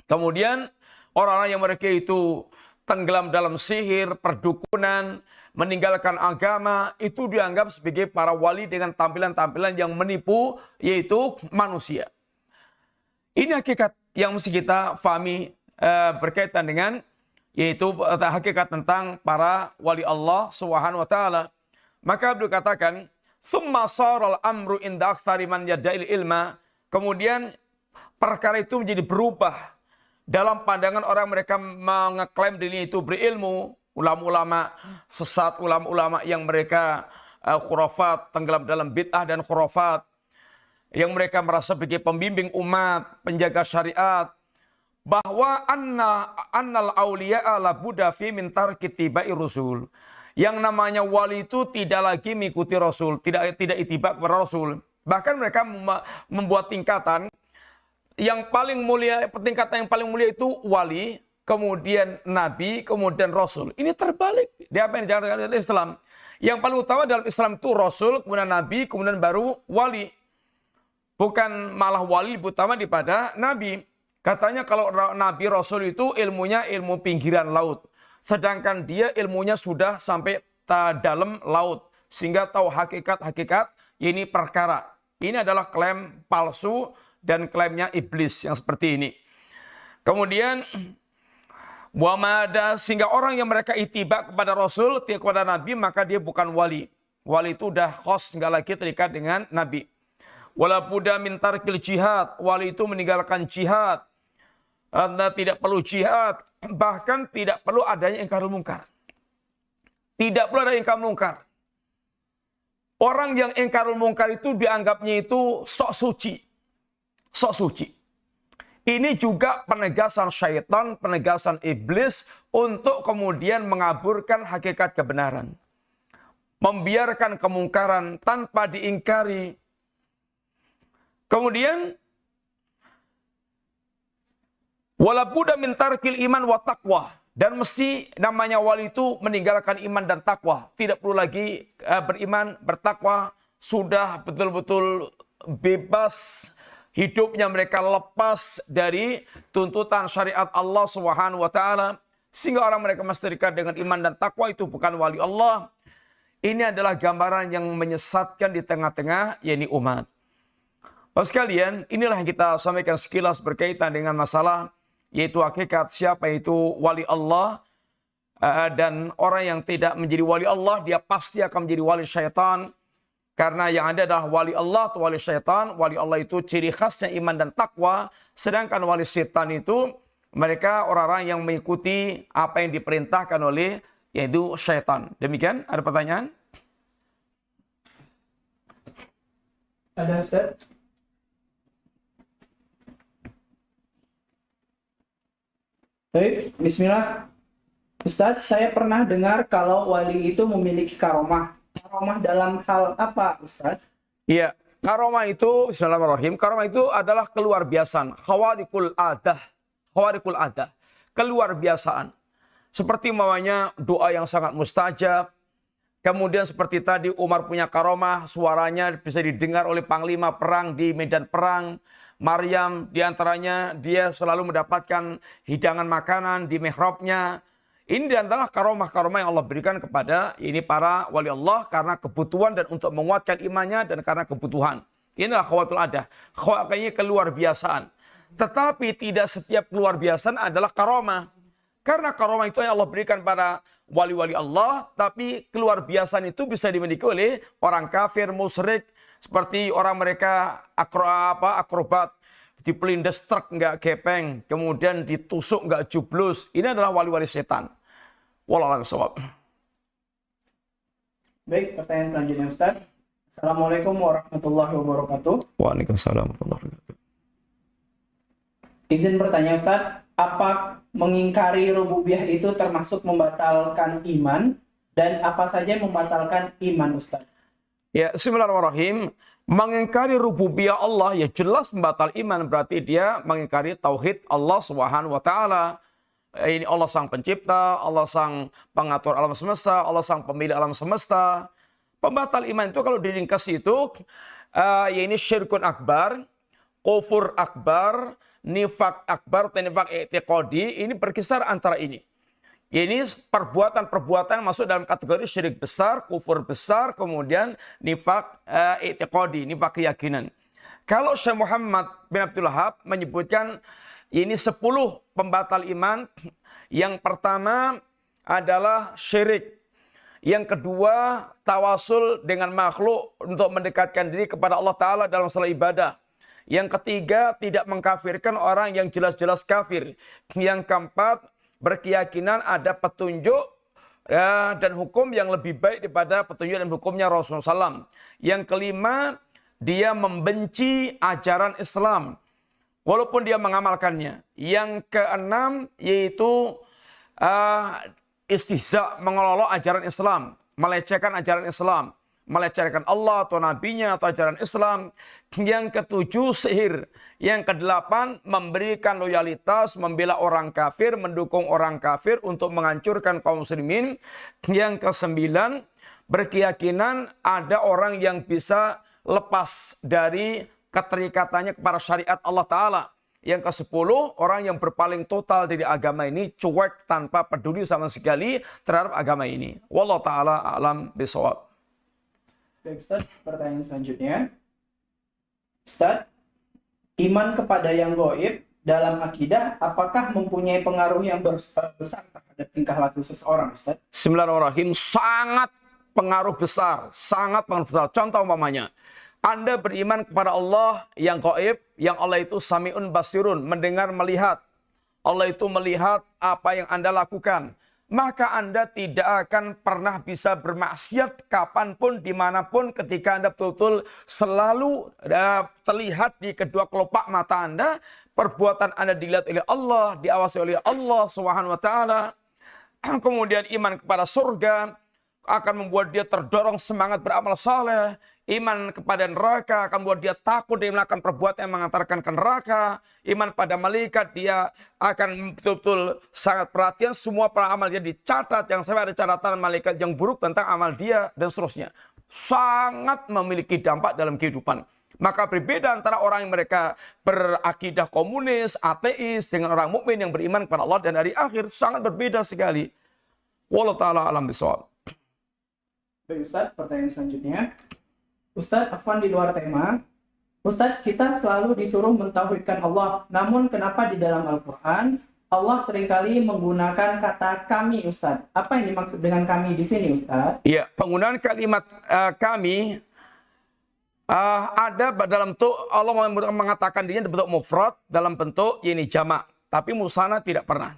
Kemudian orang-orang yang mereka itu tenggelam dalam sihir, perdukunan, meninggalkan agama, itu dianggap sebagai para wali dengan tampilan-tampilan yang menipu, yaitu manusia. Ini hakikat yang mesti kita fahami berkaitan dengan, yaitu hakikat tentang para wali Allah Subhanahu wa taala. Maka beliau katakan, "Tsumma saral amru inda aktsari man yad'il ilma." Kemudian perkara itu menjadi berubah dalam pandangan orang mereka mengeklaim dirinya itu berilmu, ulama-ulama sesat, ulama-ulama yang mereka khurafat, tenggelam dalam bid'ah dan khurafat, yang mereka merasa sebagai pembimbing umat, penjaga syariat, bahwa annal auliya'a la budda fi min tarki tibai rusul. Yang namanya wali itu tidak lagi mengikuti Rasul, tidak ittiba kepada Rasul. Bahkan mereka membuat tingkatan yang paling mulia, tingkatan yang paling mulia itu wali, kemudian nabi, kemudian rasul. Ini terbalik di apa yang dijalankan oleh Islam. Yang paling utama dalam Islam itu rasul, kemudian nabi, kemudian baru wali. Bukan malah wali lebih utama daripada nabi. Katanya kalau nabi rasul itu ilmunya ilmu pinggiran laut. Sedangkan dia ilmunya sudah sampai dalam laut. Sehingga tahu hakikat-hakikat ini perkara. Ini adalah klaim palsu dan klaimnya iblis yang seperti ini. Kemudian sehingga orang yang mereka ittiba kepada Rasul, kepada Nabi, maka dia bukan wali. Wali itu udah khos, nggak lagi terikat dengan Nabi. Wala budda min tarkil jihad. Wali itu meninggalkan jihad. Anda tidak perlu jihad. Bahkan tidak perlu adanya ingkarul mungkar. Tidak perlu ada ingkarul mungkar. Orang yang ingkarul mungkar itu dianggapnya itu sok suci. Sok suci. Ini juga penegasan syaitan, penegasan iblis untuk kemudian mengaburkan hakikat kebenaran. Membiarkan kemungkaran tanpa diingkari. Kemudian wala budda min tarkil iman wa taqwa. Dan mesti namanya wali itu meninggalkan iman dan takwa. Tidak perlu lagi beriman, bertakwa. Sudah betul-betul bebas hidupnya, mereka lepas dari tuntutan syariat Allah Subhanahu wa taala, sehingga orang mereka masih terikat dengan iman dan takwa, itu bukan wali Allah. Ini adalah gambaran yang menyesatkan di tengah-tengah yakni umat. Bapak sekalian, inilah yang kita sampaikan sekilas berkaitan dengan masalah yaitu hakikat siapa itu wali Allah, dan orang yang tidak menjadi wali Allah dia pasti akan menjadi wali syaitan. Karena yang ada adalah wali Allah atau wali syaitan. Wali Allah itu ciri khasnya iman dan takwa. Sedangkan wali syaitan itu mereka orang-orang yang mengikuti apa yang diperintahkan oleh yaitu syaitan. Demikian, ada pertanyaan? Ada, Ustaz? Baik, bismillah. Ustaz, saya pernah dengar kalau wali itu memiliki karomah. Karomah dalam hal apa, Ustaz? Iya, karomah itu, bismillahirrahmanirrahim, karomah itu adalah keluar biasaan, khawarikul adah, keluar biasaan. Seperti namanya doa yang sangat mustajab. Kemudian seperti tadi Umar punya karomah, suaranya bisa didengar oleh panglima perang di medan perang. Maryam diantaranya dia selalu mendapatkan hidangan makanan di mihrabnya. Ini diantara karomah-karomah yang Allah berikan kepada ini para wali Allah karena kebutuhan dan untuk menguatkan imannya dan karena kebutuhan. Inilah khawatul adah. Kayaknya keluar biasaan. Tetapi tidak setiap keluar biasaan adalah karomah. Karena karomah itu yang Allah berikan pada wali-wali Allah. Tapi keluar biasaan itu bisa dimiliki oleh orang kafir, musyrik. Seperti orang mereka akrobat. dipelindas truk nggak gepeng, kemudian ditusuk nggak jublus. Ini adalah wali-wali setan. Wallahu a'lam bishawab. Baik, pertanyaan selanjutnya Ustaz. Assalamualaikum warahmatullahi wabarakatuh. Waalaikumsalam warahmatullahi wabarakatuh. Izin bertanya Ustaz, apa mengingkari rububiyah itu termasuk membatalkan iman? Dan apa saja yang membatalkan iman Ustaz? Ya, bismillahirrahmanirrahim. Mengingkari rububiyah Allah ya jelas membatal iman, berarti dia mengingkari tauhid Allah Subhanahu wa taala. Ini Allah sang pencipta, Allah sang pengatur alam semesta, Allah sang pemilik alam semesta. Pembatal iman itu kalau diringkas itu ya ini syirkun akbar, kufur akbar, nifak akbar, nifak i'tiqadi, ini berkisar antara ini. Ini perbuatan-perbuatan masuk dalam kategori syirik besar, kufur besar, kemudian nifak i'tiqadi, nifak keyakinan. Kalau Syekh Muhammad bin Abdul Wahab menyebutkan ini 10 pembatal iman. Yang pertama adalah syirik. Yang kedua, tawasul dengan makhluk untuk mendekatkan diri kepada Allah Ta'ala dalam masalah ibadah. Yang ketiga, tidak mengkafirkan orang yang jelas-jelas kafir. Yang keempat, berkeyakinan ada petunjuk dan hukum yang lebih baik daripada petunjuk dan hukumnya Rasulullah SAW. Yang kelima, dia membenci ajaran Islam, walaupun dia mengamalkannya. Yang keenam, yaitu istihza, mengelolok ajaran Islam, melecehkan ajaran Islam, melecehkan Allah atau nabinya atau ajaran Islam. Yang ketujuh, sihir. Yang kedelapan, memberikan loyalitas, membela orang kafir, mendukung orang kafir untuk menghancurkan kaum muslimin. Yang kesembilan, berkeyakinan ada orang yang bisa lepas dari keterikatannya kepada syariat Allah Ta'ala. Yang ke-10, orang yang berpaling total dari agama ini, cuek tanpa peduli sama sekali terhadap agama ini. Wallahu ta'ala a'lam bishawab. Baik Ustaz, pertanyaan selanjutnya. Ustaz, iman kepada yang gaib dalam akidah apakah mempunyai pengaruh yang besar terhadap tingkah laku seseorang Ustaz? Bismillahirrahmanirrahim. Sangat pengaruh besar. Sangat pengaruh besar. Contoh umpamanya, Anda beriman kepada Allah yang gaib, yang Allah itu sami'un basirun, mendengar, melihat. Allah itu melihat apa yang Anda lakukan. Maka Anda tidak akan pernah bisa bermaksiat kapanpun, dimanapun, ketika Anda betul-betul selalu terlihat di kedua kelopak mata Anda. Perbuatan Anda dilihat oleh Allah, diawasi oleh Allah Subhanahu wa taala. Kemudian iman kepada surga akan membuat dia terdorong semangat beramal saleh. Iman kepada neraka akan membuat dia takut dia melakukan perbuatan yang mengantarkan ke neraka. Iman pada malaikat, dia akan betul-betul sangat perhatian. Semua amal dia dicatat. Yang sampai ada catatan malaikat yang buruk tentang amal dia dan seterusnya. Sangat memiliki dampak dalam kehidupan. Maka berbeda antara orang yang mereka berakidah komunis, ateis, dengan orang mukmin yang beriman kepada Allah dan hari akhir. Sangat berbeda sekali. Wallahu ta'ala alam bishawab. Baik Ustaz, pertanyaan selanjutnya. Ustaz, afwan di luar tema. Ustaz, kita selalu disuruh mentauhidkan Allah. Namun kenapa di dalam Al-Quran Allah seringkali menggunakan kata kami Ustaz? Apa yang dimaksud dengan kami di sini Ustaz? Iya, penggunaan kalimat kami ada dalam bentuk, Allah mengatakan dirinya bentuk mufrad, dalam bentuk ini jamak. Tapi musana tidak pernah.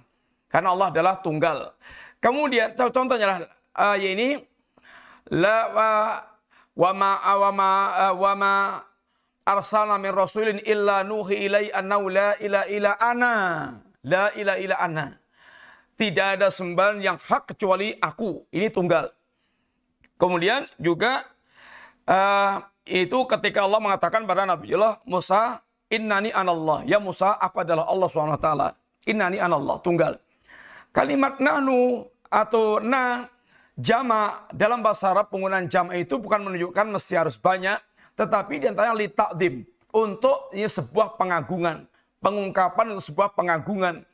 Karena Allah adalah tunggal. Kemudian contohnya ini la wa ma arsalna min rasulin illa nuhi ilai annahu la ilaha illa ana. La ilaha illa ana. Tidak ada sembahan yang hak kecuali aku. Ini tunggal. Kemudian juga itu ketika Allah mengatakan pada Nabiullah Musa, innani anallah. Ya Musa, aku adalah Allah SWT. Innani anallah, tunggal. Kalimat nahnu atau na jama dalam bahasa Arab, penggunaan jama itu bukan menunjukkan mesti harus banyak, tetapi diantaranya li ta'zim, untuk ini sebuah pengagungan, pengungkapan untuk sebuah pengagungan.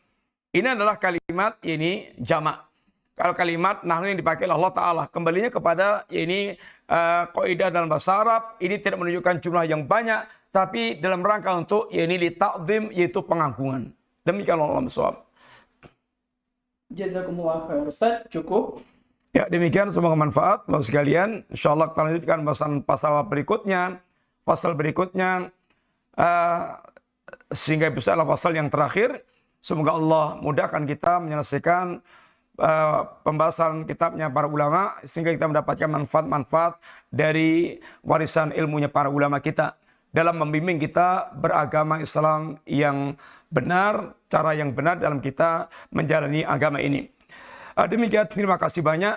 Ini adalah kalimat ini jama. Kalau kalimat nahnu yang dipakai oleh Allah Ta'ala, kembalinya kepada ini kaidah dalam bahasa Arab, ini tidak menunjukkan jumlah yang banyak, tapi dalam rangka untuk ini li ta'zim, yaitu pengagungan. Demikian Allah SWT. Jazakumullah khair Ustaz, cukup. Ya, demikian semoga manfaat Bapak sekalian. Insyaallah kita lanjutkan bahasan pasal berikutnya. sehingga episode al-fasal yang terakhir. Semoga Allah mudahkan kita menyelesaikan pembahasan kitabnya para ulama, sehingga kita mendapatkan manfaat-manfaat dari warisan ilmunya para ulama kita dalam membimbing kita beragama Islam yang benar, cara yang benar dalam kita menjalani agama ini. Demikian, terima kasih banyak.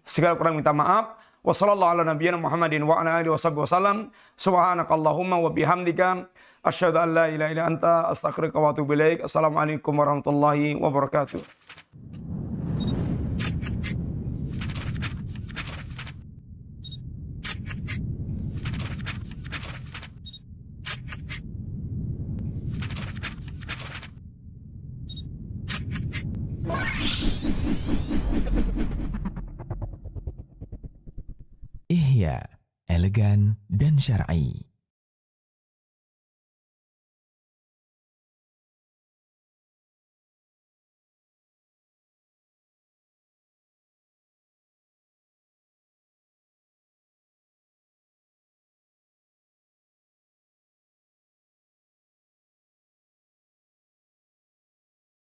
Segala kurang minta maaf. Wassallallahu ala nabiyyina Muhammadin wa ala alihi wasallam. Subhanakallahumma wa bihamdika asyhadu an la ilaha illa anta astaghfiruka wa atubu ilaik. Assalamualaikum warahmatullahi wabarakatuh. Ihya, elegan dan syar'i.